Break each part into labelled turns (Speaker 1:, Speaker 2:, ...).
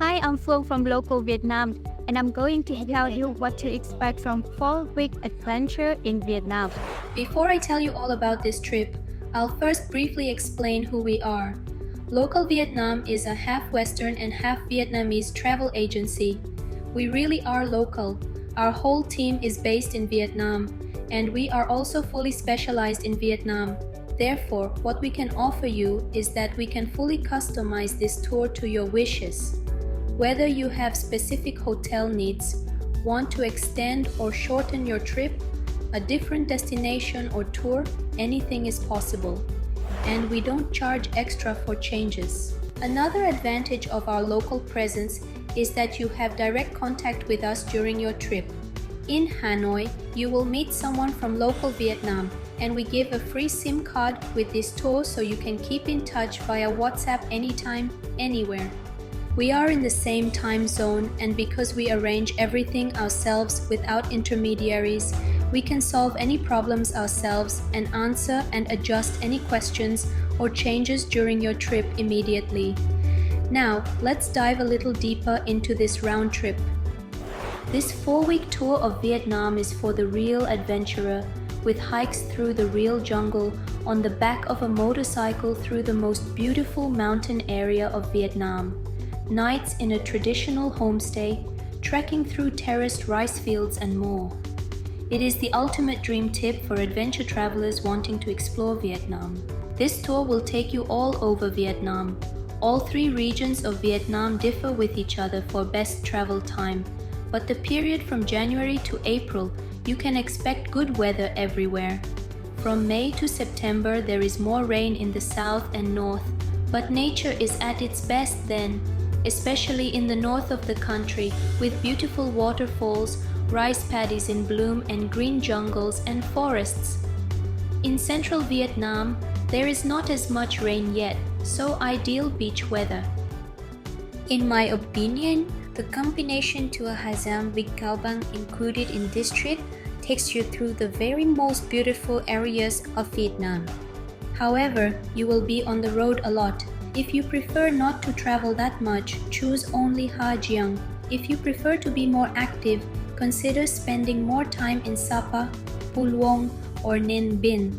Speaker 1: Hi, I'm Phương from local Vietnam, and I'm going to tell you what to expect from 4-week adventure in Vietnam.
Speaker 2: Before I tell you all about this trip, I'll first briefly explain who we are. Local Vietnam is a half Western and half Vietnamese travel agency. We really are local. Our whole team is based in Vietnam, and we are also fully specialized in Vietnam. Therefore, what we can offer you is that we can fully customize this tour to your wishes. Whether you have specific hotel needs, want to extend or shorten your trip, a different destination or tour, anything is possible. And we don't charge extra for changes. Another advantage of our local presence is that you have direct contact with us during your trip. In Hanoi, you will meet someone from local Vietnam, and we give a free SIM card with this tour so you can keep in touch via WhatsApp anytime, anywhere. We are in the same time zone, and because we arrange everything ourselves without intermediaries, we can solve any problems ourselves and answer and adjust any questions or changes during your trip immediately. Now, let's dive a little deeper into this round trip. This 4-week tour of Vietnam is for the real adventurer, with hikes through the real jungle on the back of a motorcycle through the most beautiful mountain area of Vietnam. Nights in a traditional homestay, trekking through terraced rice fields and more. It is the ultimate dream tip for adventure travelers wanting to explore Vietnam. This tour will take you all over Vietnam. All 3 regions of Vietnam differ with each other for best travel time, but the period from January to April, you can expect good weather everywhere. From May to September, there is more rain in the south and north, but nature is at its best then, especially in the north of the country, with beautiful waterfalls, rice paddies in bloom, and green jungles and forests. In central Vietnam, there is not as much rain yet, so ideal beach weather. In my opinion, the combination to a Ha Giang with Cao Bang included in this trip takes you through the very most beautiful areas of Vietnam. However, you will be on the road a lot. If you prefer not to travel that much, choose only Ha Giang. If you prefer to be more active, consider spending more time in Sapa, Phu Luong, or Ninh Binh.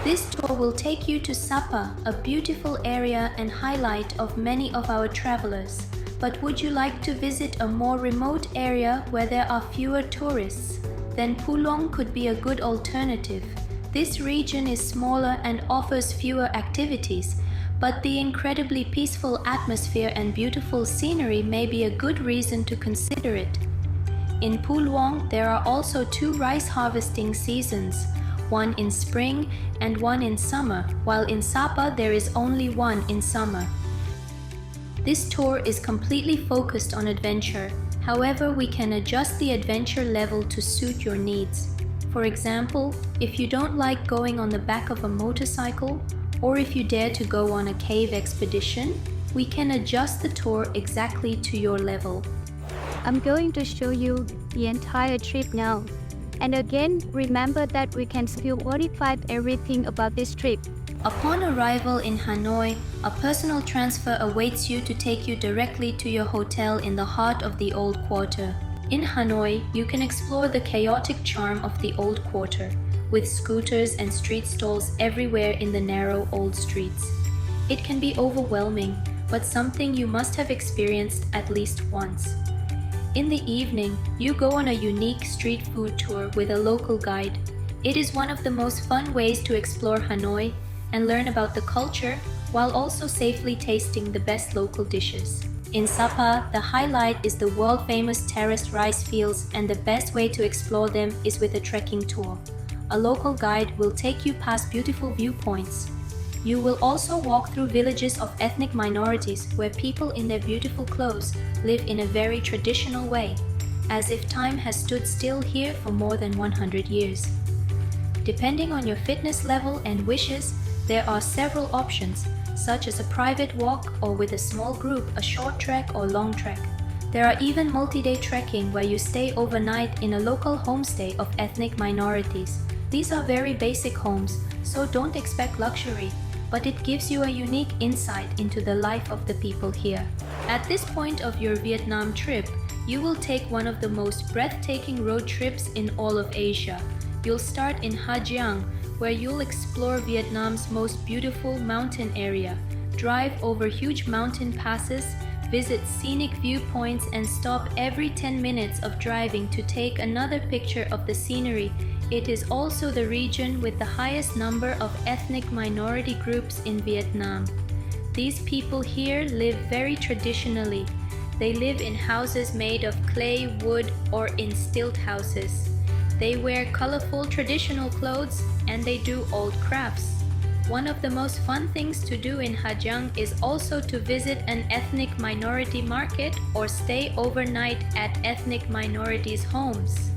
Speaker 2: This tour will take you to Sapa, a beautiful area and highlight of many of our travelers. But would you like to visit a more remote area where there are fewer tourists? Then Phu Luong could be a good alternative. This region is smaller and offers fewer activities, but the incredibly peaceful atmosphere and beautiful scenery may be a good reason to consider it. In Phu Luong, there are also 2 rice harvesting seasons, one in spring and one in summer, while in Sapa there is only one in summer. This tour is completely focused on adventure. However, we can adjust the adventure level to suit your needs. For example, if you don't like going on the back of a motorcycle, or if you dare to go on a cave expedition, we can adjust the tour exactly to your level.
Speaker 1: I'm going to show you the entire trip now. And again, remember that we can still modify everything about this trip.
Speaker 2: Upon arrival in Hanoi, a personal transfer awaits you to take you directly to your hotel in the heart of the Old Quarter. In Hanoi, you can explore the chaotic charm of the Old Quarter, with scooters and street stalls everywhere in the narrow old streets. It can be overwhelming, but something you must have experienced at least once. In the evening, you go on a unique street food tour with a local guide. It is one of the most fun ways to explore Hanoi and learn about the culture while also safely tasting the best local dishes. In Sapa, the highlight is the world-famous terraced rice fields, and the best way to explore them is with a trekking tour. A local guide will take you past beautiful viewpoints. You will also walk through villages of ethnic minorities where people in their beautiful clothes live in a very traditional way, as if time has stood still here for more than 100 years. Depending on your fitness level and wishes, there are several options, such as a private walk or with a small group, a short trek or long trek. There are even multi-day trekking where you stay overnight in a local homestay of ethnic minorities. These are very basic homes, so don't expect luxury, but it gives you a unique insight into the life of the people here. At this point of your Vietnam trip, you will take one of the most breathtaking road trips in all of Asia. You'll start in Ha Giang, where you'll explore Vietnam's most beautiful mountain area, drive over huge mountain passes, visit scenic viewpoints, and stop every 10 minutes of driving to take another picture of the scenery. It is also the region with the highest number of ethnic minority groups in Vietnam. These people here live very traditionally. They live in houses made of clay, wood, or in stilt houses. They wear colorful traditional clothes and they do old crafts. One of the most fun things to do in Ha Giang is also to visit an ethnic minority market or stay overnight at ethnic minorities' homes.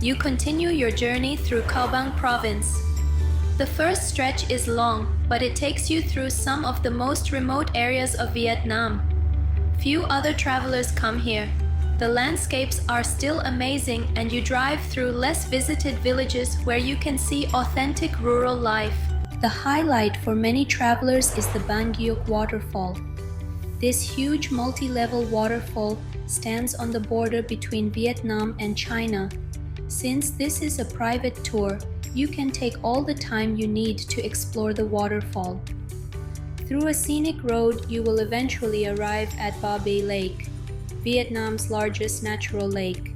Speaker 2: You continue your journey through Cao Bang province. The first stretch is long, but it takes you through some of the most remote areas of Vietnam. Few other travelers come here. The landscapes are still amazing and you drive through less visited villages where you can see authentic rural life. The highlight for many travelers is the Gioc Waterfall. This huge multi-level waterfall stands on the border between Vietnam and China. Since this is a private tour, you can take all the time you need to explore the waterfall. Through a scenic road, you will eventually arrive at Ba Be Lake, Vietnam's largest natural lake.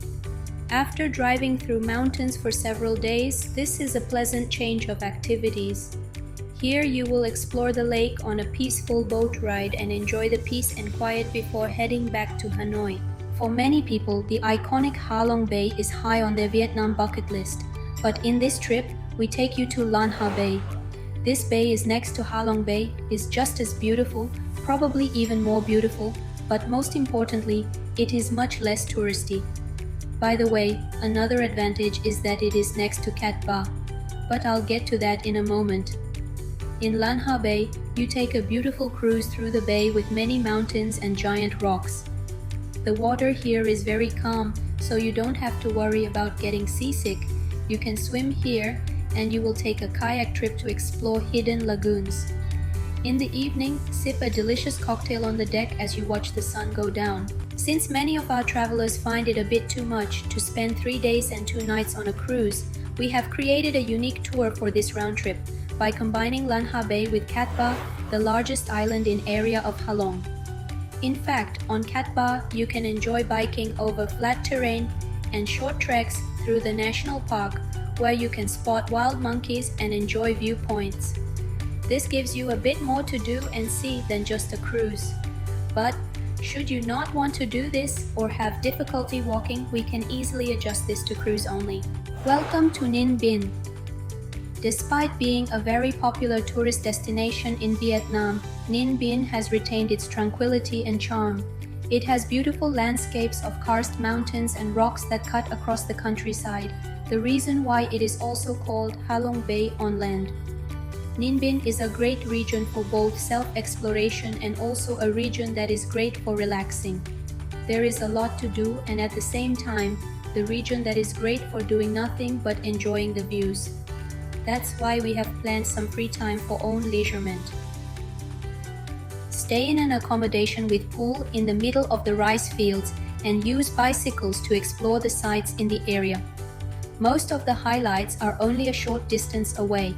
Speaker 2: After driving through mountains for several days, this is a pleasant change of activities. Here you will explore the lake on a peaceful boat ride and enjoy the peace and quiet before heading back to Hanoi. For many people, the iconic Ha Long Bay is high on their Vietnam bucket list, but in this trip, we take you to Lan Ha Bay. This bay is next to Ha Long Bay, is just as beautiful, probably even more beautiful, but most importantly, it is much less touristy. By the way, another advantage is that it is next to Cat Ba, but I'll get to that in a moment. In Lan Ha Bay, you take a beautiful cruise through the bay with many mountains and giant rocks. The water here is very calm, so you don't have to worry about getting seasick. You can swim here, and you will take a kayak trip to explore hidden lagoons. In the evening, sip a delicious cocktail on the deck as you watch the sun go down. Since many of our travelers find it a bit too much to spend 3 days and 2 nights on a cruise, we have created a unique tour for this round trip by combining Lan Ha Bay with Cat Ba, the largest island in area of Ha Long. In fact, on Cat Ba, you can enjoy biking over flat terrain and short treks through the national park where you can spot wild monkeys and enjoy viewpoints. This gives you a bit more to do and see than just a cruise. But should you not want to do this or have difficulty walking, we can easily adjust this to cruise only. Welcome to Ninh Binh. Despite being a very popular tourist destination in Vietnam, Ninh Binh has retained its tranquility and charm. It has beautiful landscapes of karst mountains and rocks that cut across the countryside, the reason why it is also called Ha Long Bay on land. Ninh Binh is a great region for both self-exploration and also a region that is great for relaxing. There is a lot to do and at the same time, the region that is great for doing nothing but enjoying the views. That's why we have planned some free time for own leisurement. Stay in an accommodation with pool in the middle of the rice fields and use bicycles to explore the sites in the area. Most of the highlights are only a short distance away.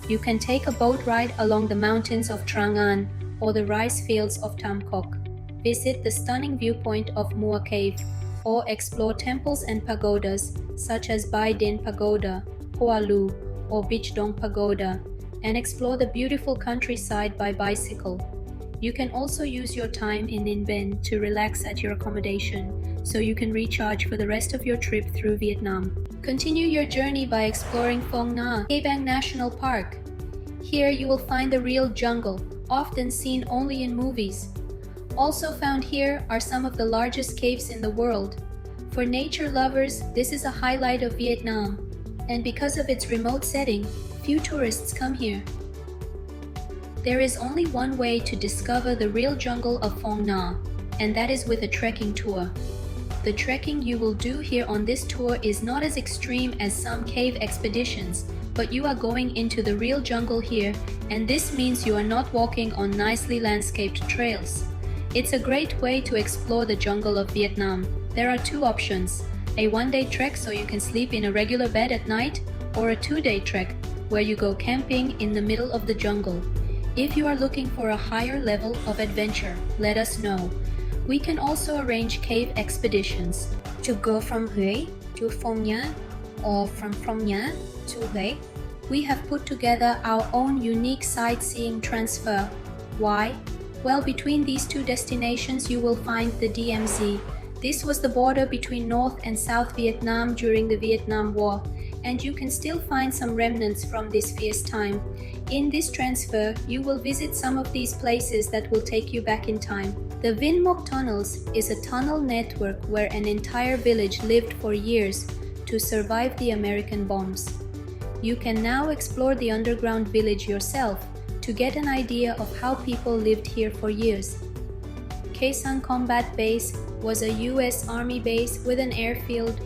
Speaker 2: You can take a boat ride along the mountains of Trang An or the rice fields of Tam Kok, visit the stunning viewpoint of Mua Cave, or explore temples and pagodas such as Bai Din Pagoda, Hoa Lu, or Beach Dong Pagoda, and explore the beautiful countryside by bicycle. You can also use your time in Ninh Binh to relax at your accommodation, so you can recharge for the rest of your trip through Vietnam. Continue your journey by exploring Phong Nha, Ha Giang National Park. Here you will find the real jungle, often seen only in movies. Also found here are some of the largest caves in the world. For nature lovers, this is a highlight of Vietnam, and because of its remote setting, few tourists come here. There is only one way to discover the real jungle of Phong Nha, and that is with a trekking tour. The trekking you will do here on this tour is not as extreme as some cave expeditions, but you are going into the real jungle here, and this means you are not walking on nicely landscaped trails. It's a great way to explore the jungle of Vietnam. There are two options: a one-day trek so you can sleep in a regular bed at night, or a two-day trek where you go camping in the middle of the jungle. If you are looking for a higher level of adventure, let us know. We can also arrange cave expeditions to go from Huế to Phong Nha or from Phong Nha to Huế. We have put together our own unique sightseeing transfer. Why? Well, between these two destinations you will find the DMZ. This was the border between North and South Vietnam during the Vietnam War, and you can still find some remnants from this fierce time. In this transfer, you will visit some of these places that will take you back in time. The Vinh Mộc Tunnels is a tunnel network where an entire village lived for years to survive the American bombs. You can now explore the underground village yourself to get an idea of how people lived here for years. Khe Sanh Combat Base was a US Army base with an airfield.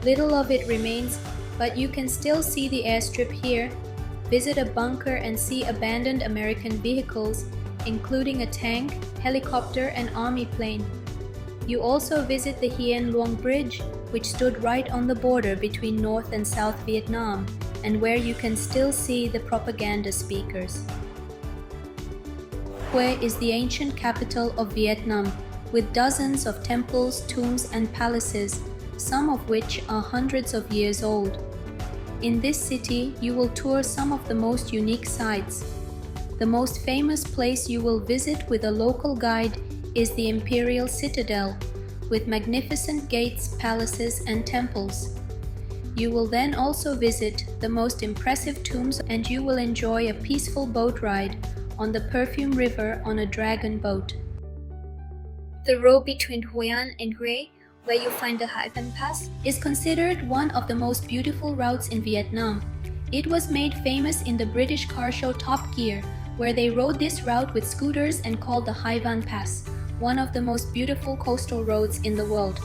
Speaker 2: Little of it remains, but you can still see the airstrip here, visit a bunker and see abandoned American vehicles, including a tank, helicopter and army plane. You also visit the Hien Luong Bridge, which stood right on the border between North and South Vietnam, and where you can still see the propaganda speakers. Hue is the ancient capital of Vietnam, with dozens of temples, tombs and palaces, some of which are hundreds of years old. In this city, you will tour some of the most unique sites. The most famous place you will visit with a local guide is the Imperial Citadel, with magnificent gates, palaces and temples. You will then also visit the most impressive tombs, and you will enjoy a peaceful boat ride on the Perfume River on a dragon boat. The road between Hoi An and Huế, where you find the Hai Van Pass, is considered one of the most beautiful routes in Vietnam. It was made famous in the British car show Top Gear, where they rode this route with scooters and called the Hai Van Pass, one of the most beautiful coastal roads in the world.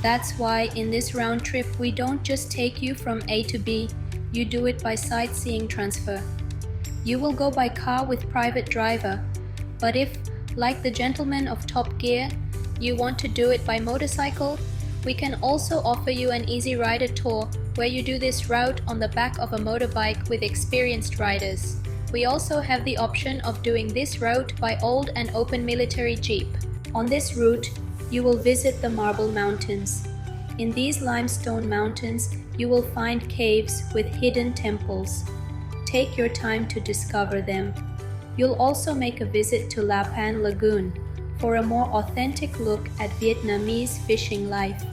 Speaker 2: That's why in this round trip we don't just take you from A to B, you do it by sightseeing transfer. You will go by car with private driver, but if, like the gentleman of Top Gear, you want to do it by motorcycle, we can also offer you an easy rider tour where you do this route on the back of a motorbike with experienced riders. We also have the option of doing this route by old and open military jeep. On this route, you will visit the Marble Mountains. In these limestone mountains, you will find caves with hidden temples. Take your time to discover them. You'll also make a visit to La Pan Lagoon for a more authentic look at Vietnamese fishing life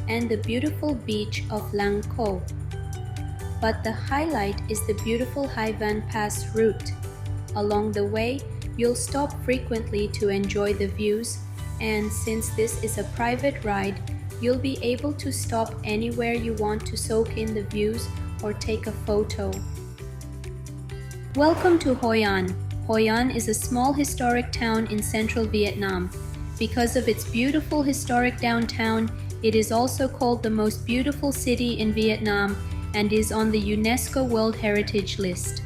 Speaker 2: and the beautiful beach of Lang Co. But the highlight is the beautiful Hai Van Pass route. Along the way, you'll stop frequently to enjoy the views, and since this is a private ride, you'll be able to stop anywhere you want to soak in the views or take a photo. Welcome to Hoi An. Hoi An is a small historic town in central Vietnam. Because of its beautiful historic downtown, it is also called the most beautiful city in Vietnam and is on the UNESCO World Heritage List.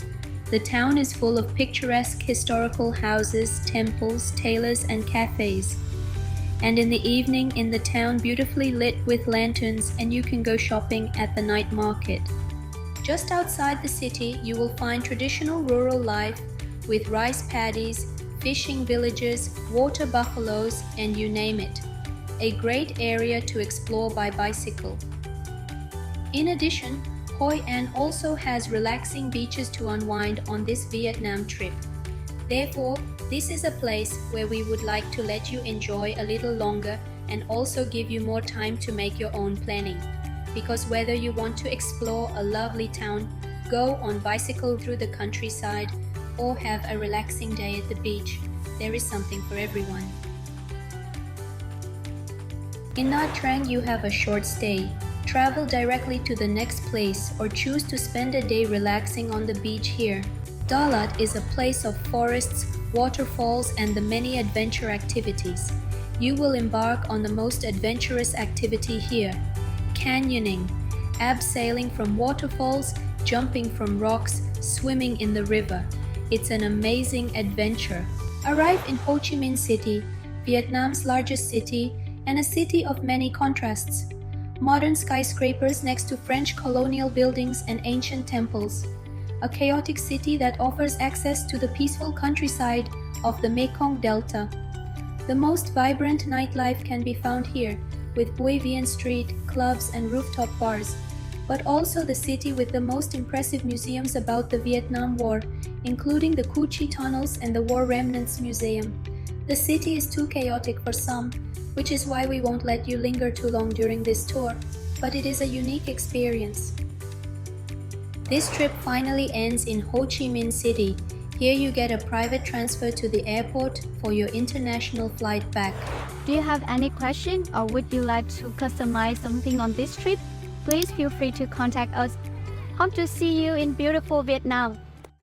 Speaker 2: The town is full of picturesque historical houses, temples, tailors and cafes. And in the evening in the town beautifully lit with lanterns, and you can go shopping at the night market. Just outside the city, you will find traditional rural life with rice paddies, fishing villages, water buffaloes, and you name it. A great area to explore by bicycle. In addition, Hoi An also has relaxing beaches to unwind on this Vietnam trip. Therefore, this is a place where we would like to let you enjoy a little longer and also give you more time to make your own planning. Because whether you want to explore a lovely town, go on bicycle through the countryside, or have a relaxing day at the beach, there is something for everyone. In Nha Trang, you have a short stay. Travel directly to the next place or choose to spend a day relaxing on the beach here. Dalat is a place of forests, waterfalls, and the many adventure activities. You will embark on the most adventurous activity here: canyoning, abseiling from waterfalls, jumping from rocks, swimming in the river. It's an amazing adventure. Arrive in Ho Chi Minh City. Vietnam's largest city, and a city of many contrasts. Modern skyscrapers next to French colonial buildings and ancient temples. A chaotic city that offers access to the peaceful countryside of the Mekong Delta. The most vibrant nightlife can be found here, with Bui Vien Street, clubs, and rooftop bars, but also the city with the most impressive museums about the Vietnam War, including the Cu Chi Tunnels and the War Remnants Museum. The city is too chaotic for some, which is why we won't let you linger too long during this tour, but it is a unique experience. This trip finally ends in Ho Chi Minh City. Here you get a private transfer to the airport for your international flight back.
Speaker 1: Do you have any question or would you like to customize something on this trip? Please feel free to contact us. Hope to see you in beautiful Vietnam.